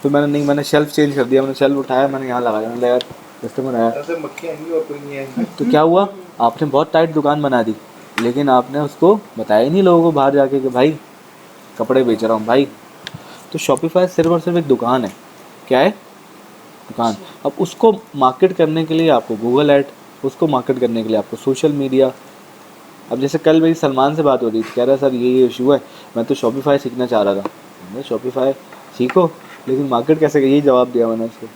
फिर मैंने शेल्फ चेंज कर दिया, मैंने शेल्फ उठाया, मैंने यहाँ लगाया, मैंने यार कस्टमर आया। ऐसे मक्खियाँ आएंगी और कोई नहीं आएंगी। तो क्या हुआ, आपने बहुत टाइट दुकान बना दी, लेकिन आपने उसको बताया ही नहीं लोगों को बाहर जाके कि भाई कपड़े बेच रहा हूँ भाई। तो शॉपिफाई सिर्फ और सिर्फ एक दुकान है। क्या है? दुकान। अब उसको मार्केट करने के लिए आपको गूगल ऐड, उसको मार्केट करने के लिए आपको सोशल मीडिया। अब जैसे कल मेरी सलमान से बात हो रही थी, कह रहा सर ये इशू है, मैं तो शॉपिफाई सीखना चाह रहा था। मैंने शॉपिफाई सीखो, लेकिन मार्केट कैसे, यही जवाब दिया मैंने उसको।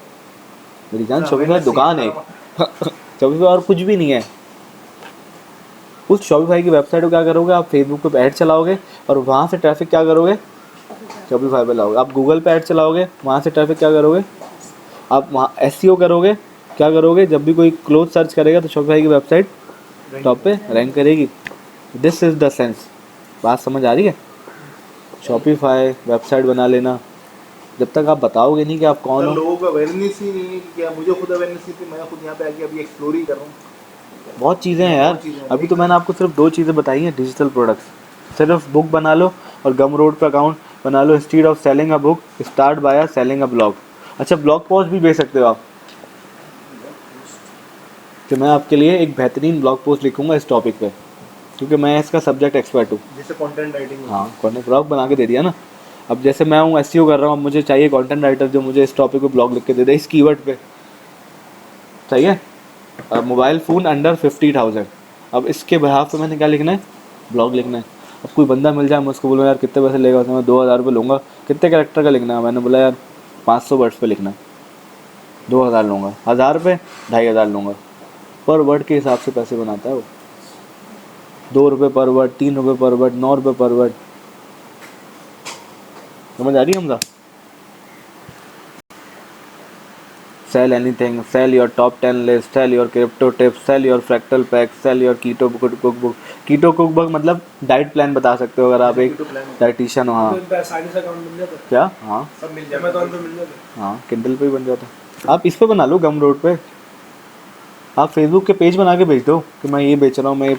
मेरी जान शॉपिफाई दुकान है शॉपिफाई और कुछ भी नहीं है। उस शॉपिफाई की वेबसाइट को क्या करोगे आप, फेसबुक पे ऐड चलाओगे और वहाँ से ट्रैफिक क्या करोगे, शॉपिफाई पे लाओगे। आप गूगल पे ऐड चलाओगे, वहाँ से ट्रैफिक क्या करोगे, आप वहाँ एसईओ करोगे। क्या करोगे, जब भी कोई क्लोथ सर्च करेगा तो शॉपिफाई की वेबसाइट टॉप पे रैंक करेगी। This is the sense. बात समझ आ रही है? शॉपिफाई वेबसाइट बना लेना, जब तक आप बताओगे नहीं कि आप कौन हो। लोगों को अवेयरनेस ही नहीं है कि क्या, मुझे खुद अवेयरनेस नहीं थी, मैं खुद यहाँ पे आके अभी एक्सप्लोर ही कर रहा हूँ। बहुत चीज़ें हैं यार। अभी तो मैंने आपको सिर्फ 2 चीज़ें बताई हैं डिजिटल प्रोडक्ट्स। सिर्फ बुक बना लो और गमरोड पे अकाउंट बना लो। Instead of selling a book start by selling a blog. अच्छा, ब्लॉग पोस्ट भी भेज सकते हो आप। तो मैं आपके लिए एक बेहतरीन ब्लॉग पोस्ट लिखूंगा इस टॉपिक पे, क्योंकि मैं इसका सब्जेक्ट एक्सपर्ट हूँ। जैसे कंटेंट राइटिंग। हाँ, कंटेंट ब्लॉग बना के दे दिया ना। अब जैसे मैं हूँ एसईओ कर रहा हूँ, अब मुझे चाहिए कंटेंट राइटर जो मुझे इस टॉपिक पे ब्लॉग लिख के दे दे इस कीवर्ड पे। सही है। अब मोबाइल फ़ोन अंडर 50,000, अब इसके बिहाफ पे मैंने क्या लिखना है, ब्लॉग लिखना है। अब कोई बंदा मिल जाए, मैं उसको बोलूँ यार कितने पैसे लेगा, उसमें 2,000 रुपये लूँगा, कितने कैरेक्टर का लिखना है, मैंने बोला यार 500 वर्ड्स पे लिखना है, 2,000 लूँगा, 1,000 रुपये 2,500 लूँगा। पर वर्ड के हिसाब से पैसे बनाता है वो। 2 रुपये पर वर्ड, 3 रुपये पर वर्ड, 9 रुपये पर वर्ड। समझ आ रही है हमदा? Sell anything, sell your top 10 list, sell your crypto tips, sell your fractal pack, sell your keto cookbook। keto cookbook मतलब डाइट प्लान बता सकते हो अगर आप एक डाइटिशियन हो। हाँ आसानी से अकाउंट मिल जाता है, क्या, हाँ सब मिल जाए, अमेज़न पे मिल जाता है। हाँ किंडल पे भी बन जाता है। आप इस पे बना लो गमरोड पे, आप फेसबुक के पेज बना के भेज दो कि मैं ये बेच रहा हूँ, मैं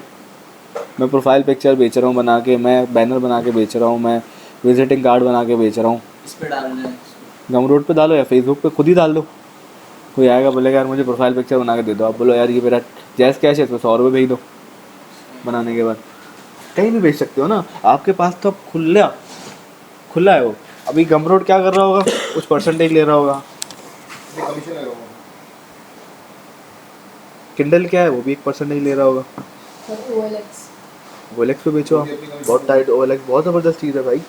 प्रोफाइल पिक्चर बेच रहा हूँ बना के, मैं बैनर बना के बेच रहा हूँ, मैं विजिटिंग कार्ड बना के बेच रहा हूँ। इस पे डालना है। गमरोड पे डालो या फेसबुक पे खुद ही डाल दो। कोई आएगा बोलेगा यार मुझे प्रोफाइल पिक्चर बना के दे दो, आप बोलो यार ये मेरा जैस कैश है, इसमें 100 रुपये भेज दो बनाने के बाद। कहीं भी बेच सकते हो ना, आपके पास तो अब खुला है वो। अभी गमरोड क्या कर रहा होगा, कुछ परसेंटेज ले रहा होगा। कमीशन लगा हुआ है। किंडल क्या है, वो भी 1% ले रहा होगा। OLX ओएलएक्स पे बेचो आप, बहुत टाइट। ओएलएक्स बहुत ज़बरदस्त चीज़ है भाई,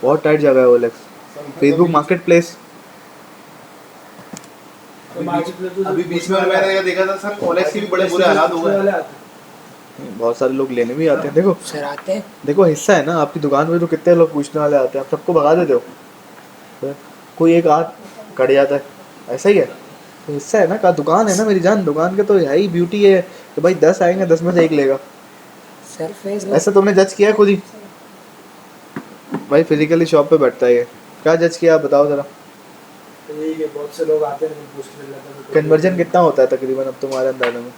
बहुत टाइट जगह है ओएलएक्स। Facebook market place. अभी बीच में मैंने ये देखा था सर, OLX के भी बड़े बुरे हालात हुए हैं। बहुत सारे लोग लेने भी आते हैं। देखो सर आते हैं, देखो हिस्सा है ना आपकी दुकान में, तो कितने लोग पूछने वाले आते हैं, आप सबको भगा देते हो, तो कोई एक आध कट जाता है, ऐसा ही है। तो हिस्सा है ना, का दुकान है ना मेरी जान, दुकान के तो है ही ब्यूटी है कि भाई 10 आएंगे 10 में से एक लेगा। सरफेस ऐसा तुमने जज किया है खुद ही? भाई फिजिकली शॉप पे बैठता है ये, क्या जज किया आप बताओ जरा। तो यही कि बहुत से लोग आते हैं पूछ के लेते हैं कन्वर्जन कितना होता है तकरीबन अब तुम्हारे अंदाजा में?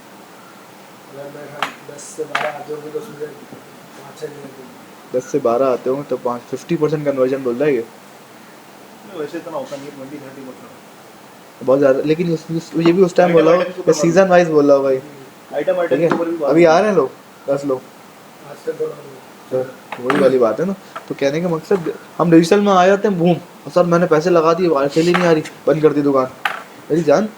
अगर मैं 10 से 12 आते होंगे तो उसमें 5-6 दिन 10 से 12 आते होंगे तो 50% कन्वर्जन बोल रहा है ये, वैसे इतना होता नहीं, 20-30%। बहुत ज़्यादा। लेकिन ये भी उस टाइम बोला हो, सीजन वाइज बोला हो भाई, आइटम ठीक के ऊपर भी है। बात अभी आ रहे हैं लोग 10 लोग, आजकल तो वही वाली बात है ना। तो कहने का मकसद हम डिजिटल में आ जाते हैं, बूम, और सर मैंने पैसे लगा दिए, सेल ही नहीं आ रही, बंद कर दी दुकान। मेरी जान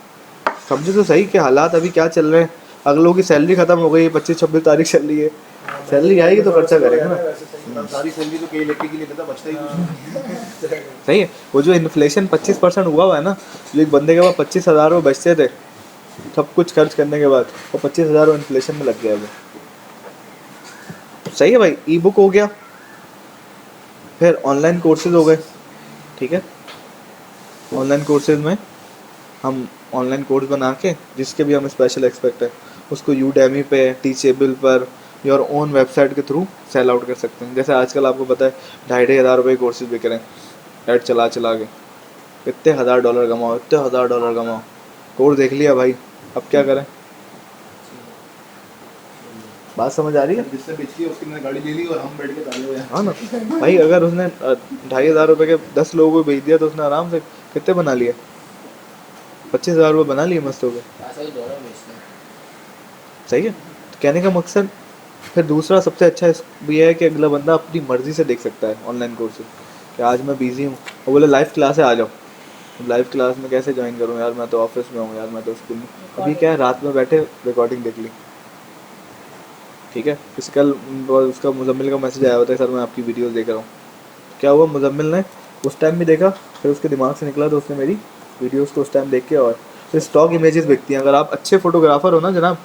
समझो तो सही कि हालात अभी क्या चल रहे हैं। अगलों की सैलरी खत्म हो गई, 25-26 तारीख चल रही है, सैलरी आएगी तो खर्चा करेंगे ना। सारी सैलरी तो के इलेक्ट्रिक के लिए देता, बचता ही कुछ नहीं। सही है। वो जो इन्फ्लेशन 25% हुआ है ना, जो एक बंदे के पास 25,000 वो बचते थे सब कुछ खर्च करने के बाद, वो 25,000 वो इन्फ्लेशन में लग गया वो। सही है भाई। ई बुक हो गया, फिर ऑनलाइन कोर्सेज हो गए, ठीक है। ऑनलाइन कोर्सेज में हम ऑनलाइन कोर्स बना के जिसके भी हम स्पेशल एक्सपर्ट है उसको यूडेमी पे, टीचेबल पर, योर ओन वेबसाइट के थ्रू सेल आउट कर सकते हैं। जैसे आजकल आपको पता है 2,500 कोर्सेज बिक रहे हैं ऐड चला चला के, इतने $1,000 कमाओ, इतने $1,000 कमाओ। कोर्स देख लिया भाई, अब क्या करें? बात समझ आ रही है? जिससे बेची है उसकी मैंने गाड़ी ले ली और हम बैठ के ताले हुए हैं। हाँ ना भाई, अगर उसने 2,500 के 10 लोगों को भेज दिया तो उसने आराम से कितने बना लिए? 25,000 रुपये बना लिए मस्त हो गए। ऐसा ही दौड़ा बेचना है। सही है। तो कहने का मकसद फिर दूसरा सबसे अच्छा ये है कि अगला बंदा अपनी मर्ज़ी से देख सकता है ऑनलाइन कोर्सेज, कि आज मैं बिज़ी हूँ और बोले लाइव क्लास है आ जाओ। लाइव क्लास में कैसे ज्वाइन करूँ यार, मैं तो ऑफिस में हूँ यार, मैं तो स्कूल में। अभी क्या है, रात में बैठे रिकॉर्डिंग देख ली, ठीक है। किसी कल उसका मुजम्मिल का मैसेज आया होता है, सर मैं आपकी वीडियोस देख रहा हूँ। क्या हुआ, मुजम्मिल ने उस टाइम भी देखा, फिर उसके दिमाग से निकला तो उसने मेरी वीडियोस को उस टाइम देख के, और फिर स्टॉक इमेजेस बिकती हैं। अगर आप अच्छे फोटोग्राफर हो ना जनाब,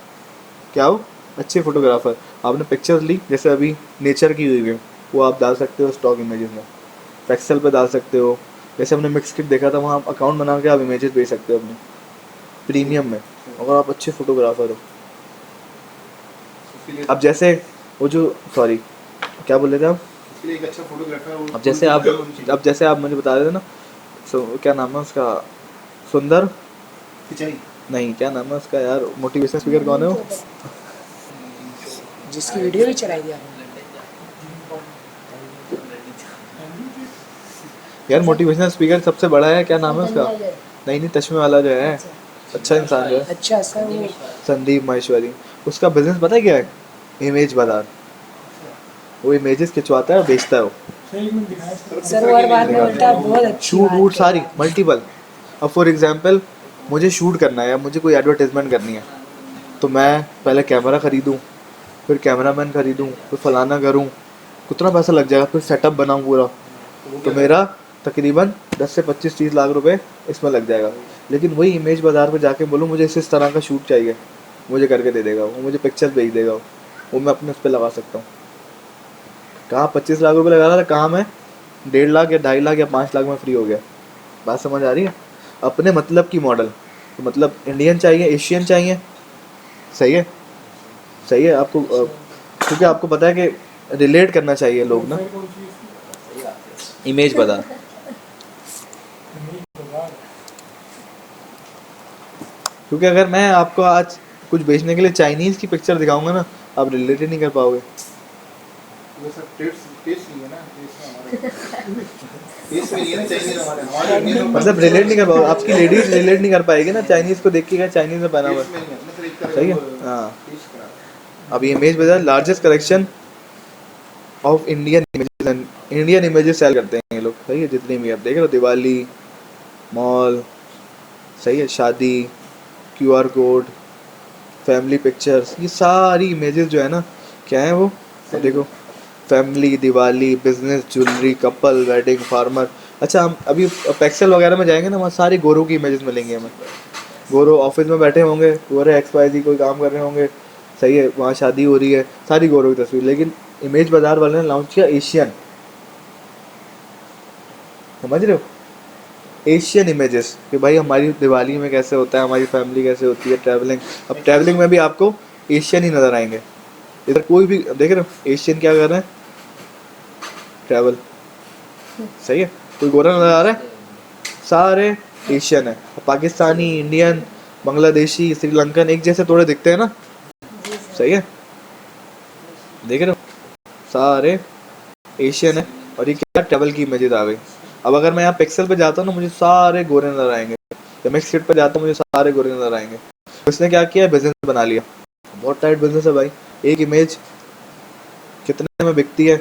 क्या हो, अच्छे फोटोग्राफर, आपने पिक्चर्स ली जैसे अभी नेचर की हुई है, वो आप डाल सकते हो स्टॉक इमेजेस में, पिक्सल पे डाल सकते हो। जैसे हमने मिक्स किट देखा था, वहाँ आप अकाउंट बना के आप इमेजेस भेज सकते हो अपने प्रीमियम में, अगर आप अच्छे फोटोग्राफर हो। अब जैसे वो जो सॉरी क्या बोल रहे थे आप? इसके लिए एक अच्छा फोटोग्राफर है वो। अब जैसे आप मुझे बता रहे थे ना, क्या नाम है उसका, सुंदर पिचाई नहीं, क्या नाम है उसका यार, मोटिवेशनल स्पीकर कौन है वो? जिसकी वीडियो भी चलाई थी आपने। यार मोटिवेशनल स्पीकर सबसे बड़ा है, क्या नाम है उसका? नहीं, चश्मे वाला जो है, अच्छा इंसान जो है, अच्छा सर वो संदीप माहेश्वरी। उसका बिजनेस पता है क्या है? इमेज बाजार। वो इमेजेस खिंचवाता है और बेचता है वो। सर वो हर बात में बोलता है बहुत अच्छी शूट बात वूट है। सारी मल्टीपल। अब फॉर एग्जांपल मुझे शूट करना है या मुझे कोई एडवर्टाइजमेंट करनी है, तो मैं पहले कैमरा ख़रीदूँ, फिर कैमरामैन ख़रीदूँ, फिर फलाना करूँ, कितना पैसा लग जाएगा, फिर सेटअप बनाऊँ पूरा, तो मेरा तकरीबन 10 से 25-30 लाख रुपए इसमें लग जाएगा। लेकिन वही इमेज बाज़ार पे जाके बोलूँ मुझे इस तरह का शूट चाहिए, मुझे करके दे देगा वो, मुझे पिक्चर भेज देगा वो मैं अपने उस पर लगा सकता हूँ। कहाँ 25 लाख रुपए लगा रहा था, कहाँ मैं 1.5 लाख या 2.5 लाख या 5 लाख में फ्री हो गया। बात समझ आ रही है? अपने मतलब की मॉडल, तो मतलब इंडियन चाहिए, एशियन चाहिए, सही है, सही है आपको, क्योंकि आपको पता है कि रिलेट करना चाहिए लोग ना, इमेज बता। क्योंकि अगर मैं आपको आज कुछ बेचने के लिए चाइनीज़ की पिक्चर दिखाऊंगा ना, आप रिलेट ही नहीं कर पाओगे। वो सब टेस्ट नहीं है ना, टेस्ट में नहीं है ना चाहिए हमारे इंडियन में मतलब रिलेट नहीं कर पाओगे, आपकी लेडीज रिलेट नहीं कर पाएगी ना चाइनीज़ को देख के, क्या चाइनीज़ में पहना हुआ टेस्ट में नहीं है, मतलब एक तरह सही है। का हाँ, टेस्ट करा। अब image Bazaar largest collection of Indian images sale करते हैं ये लोग, सही है। जितनी भी आप देख रहे हो, दिवाली, मॉल, सही है, शादी, QR कोड, फैमिली पिक्चर्स, ये सारी इमेजेस जो है ना, क्या है वो, अब देखो, family, Diwali, business, jewellery, couple, wedding, farmer. अच्छा, हम अभी पेक्सेल वगैरह में जाएंगे ना, वहाँ सारी गोरों की इमेजेस मिलेंगी हमें। गोरो ऑफिस में बैठे होंगे, गोरे XYZ कोई काम कर रहे होंगे, सही है, वहाँ शादी हो रही है, सारी गोरों की तस्वीर। लेकिन इमेज बाजार वाले ने लॉन्च किया एशियन, समझ रहे हो, एशियन इमेजेस, कि भाई हमारी दिवाली में कैसे होता है, हमारी फैमिली कैसे होती है, ट्रैवलिंग। अब ट्रैवलिंग में भी आपको एशियन ही नज़र आएंगे, इधर कोई भी देख रहे हो एशियन क्या कर रहे हैं, ट्रैवल, सही है, कोई गोरा नजर आ रहा है, सारे एशियन है, पाकिस्तानी, इंडियन, बांग्लादेशी, श्रीलंकन एक जैसे थोड़े दिखते हैं ना, सही है, देख रहे हो सारे एशियन है। और ये क्या ट्रैवल की इमेजेस आ गई। अब अगर मैं यहाँ पिक्सल पे जाता हूँ ना मुझे सारे गोरे नजर आएंगे, जब मैं स्ट्रीट पे जाता हूँ मुझे सारे गोरे नजर आएंगे। तो इसने क्या किया, बिजनेस बना लिया, बहुत टाइट बिजनेस है भाई। एक इमेज कितने में बिकती है,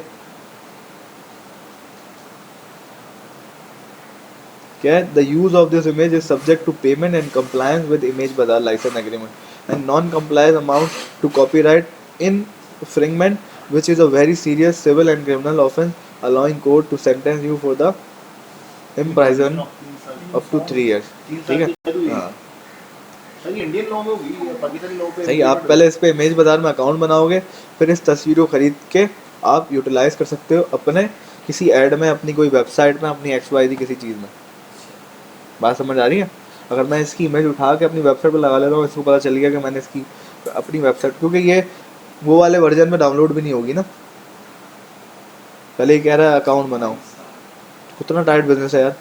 क्या है, the use of this image is subject to payment and compliance with image Bazaar license agreement and non compliance amount to copyright infringement which is a very serious civil and criminal offense allowing court to sentence you for the imprisonment up to 3 years। ठीक है, हाँ सही, इंडियन लॉ में होगी, पाकिस्तानी लॉ पे सही। आप पहले इस पे इमेज बाजार में अकाउंट बनाओगे, फिर इस तस्वीर को खरीद के आप यूटिलाइज कर सकते हो अपने किसी ऐड में, अपनी कोई वेबसाइट में, अपनी XYZ किसी चीज़ में। बात समझ आ रही है। अगर मैं इसकी इमेज उठा के अपनी वेबसाइट पर लगा लेता हूँ, इसको पता चल गया कि मैंने इसकी अपनी वेबसाइट, क्योंकि ये वो वाले वर्जन में डाउनलोड भी नहीं होगी ना, पहले ही कह रहा है अकाउंट बनाओ, कितना टाइट बिजनेस है यार।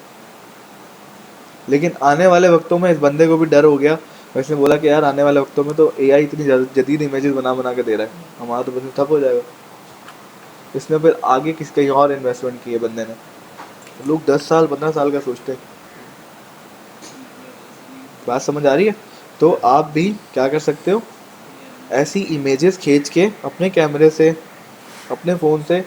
लेकिन आने वाले वक्तों में इस बंदे को भी डर हो गया, इसने बोला कि यार आने वाले वक्तों में तो AI इतनी जदीद इमेजेस बना बना के दे रहा है, हमारा तो बिजनेस ठप हो जाएगा। इसने फिर आगे कहीं और इन्वेस्टमेंट किए बंदे ने। लोग 10 साल 15 साल का सोचते हैं। बात समझ आ रही है। तो आप भी क्या कर सकते हो, ऐसी इमेजेस खींच के अपने कैमरे से, अपने फ़ोन से,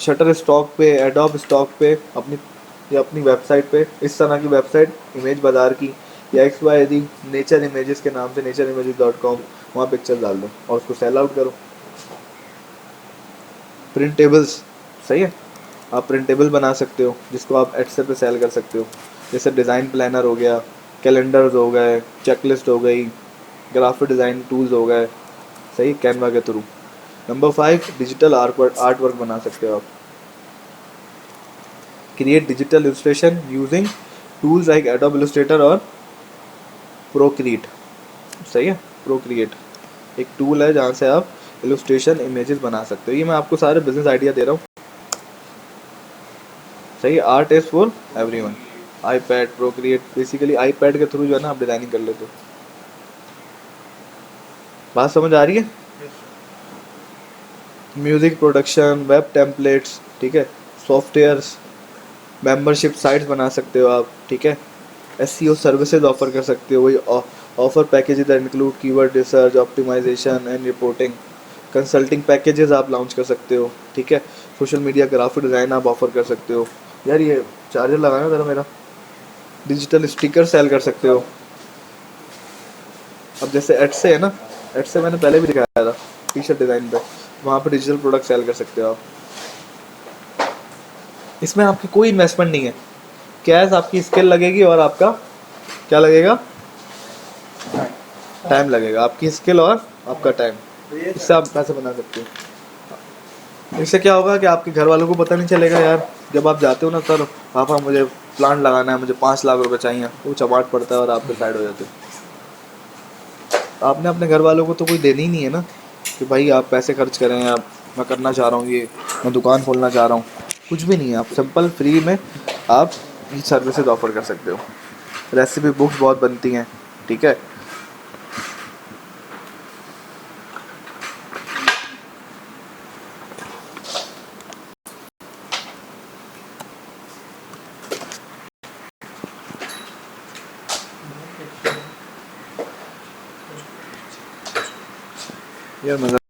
शटर स्टॉक पे, एडोब स्टॉक पे, अपनी वेबसाइट पे, इस तरह की वेबसाइट इमेज बाज़ार की या XYZ नेचर इमेजेस के नाम से naturimages.com, वहाँ पिक्चर डाल दो और उसको सेल आउट करो। प्रिंटेबल्स, सही है, आप प्रिंटेबल बना सकते हो जिसको आप एडसे पे सेल कर सकते हो, जैसे डिज़ाइन प्लानर हो गया, कैलेंडर्स हो गए, चेकलिस्ट हो गई, ग्राफिक डिज़ाइन टूल्स हो गए, सही, कैनवा के through. Number 5 digital art work बना सकते हो आप। Create digital illustration using tools like adobe Illustrator और प्रोक्रिएट, सही है। प्रोक्रिएट एक टूल है जहाँ से आप इलस्ट्रेशन इमेजेस बना सकते हो। ये मैं आपको सारे बिजनेस आइडिया दे रहा हूँ, सही। Art is for everyone. iPad, Procreate, basically iPad के थ्रू जो है ना आप डिज़ाइनिंग कर लेते हो। बात समझ आ रही है। म्यूज़िक प्रोडक्शन, वेब टेम्पलेट्स, ठीक है, सॉफ्टवेयर्स, मेंबरशिप साइट्स बना सकते हो आप, ठीक है। SEO सर्विसेज ऑफर कर सकते हो, वही offer packages that include keyword research, optimisation and reporting. Consulting packages आप लॉन्च कर सकते हो, ठीक है। सोशल मीडिया ग्राफिक डिज़ाइन आप ऑफर कर सकते हो। यार ये चार्जर लगाना ज़रा मेरा। डिजिटल स्टिकर सेल कर सकते हो। अब जैसे एड से है ना, एड से मैंने पहले भी दिखाया था टी-शर्ट डिज़ाइन पे, वहाँ पे डिजिटल प्रोडक्ट सेल कर सकते हो आप। इसमें आपकी कोई इन्वेस्टमेंट नहीं है, कैश आपकी स्किल लगेगी और आपका क्या लगेगा, टाइम लगेगा। आपकी स्किल और आपका टाइम, इससे आप पैसे बना सकते हो। इससे क्या होगा कि आपके घर वालों को पता नहीं चलेगा यार, जब आप जाते हो ना सर पापा मुझे प्लांट लगाना है, मुझे 5 लाख रुपए चाहिए, वो चमाट पड़ता है और आप पे साइड हो जाते हो। आपने अपने घर वालों को तो कोई देनी ही नहीं है ना कि भाई आप पैसे खर्च करें, आप मैं करना चाह रहा हूँ, ये मैं दुकान खोलना चाह रहा हूँ, कुछ भी नहीं है। आप सिंपल फ्री में आप ये सर्विसेज ऑफर कर सकते हो। रेसिपी बुक्स बहुत बनती हैं, ठीक है। यार मज़ा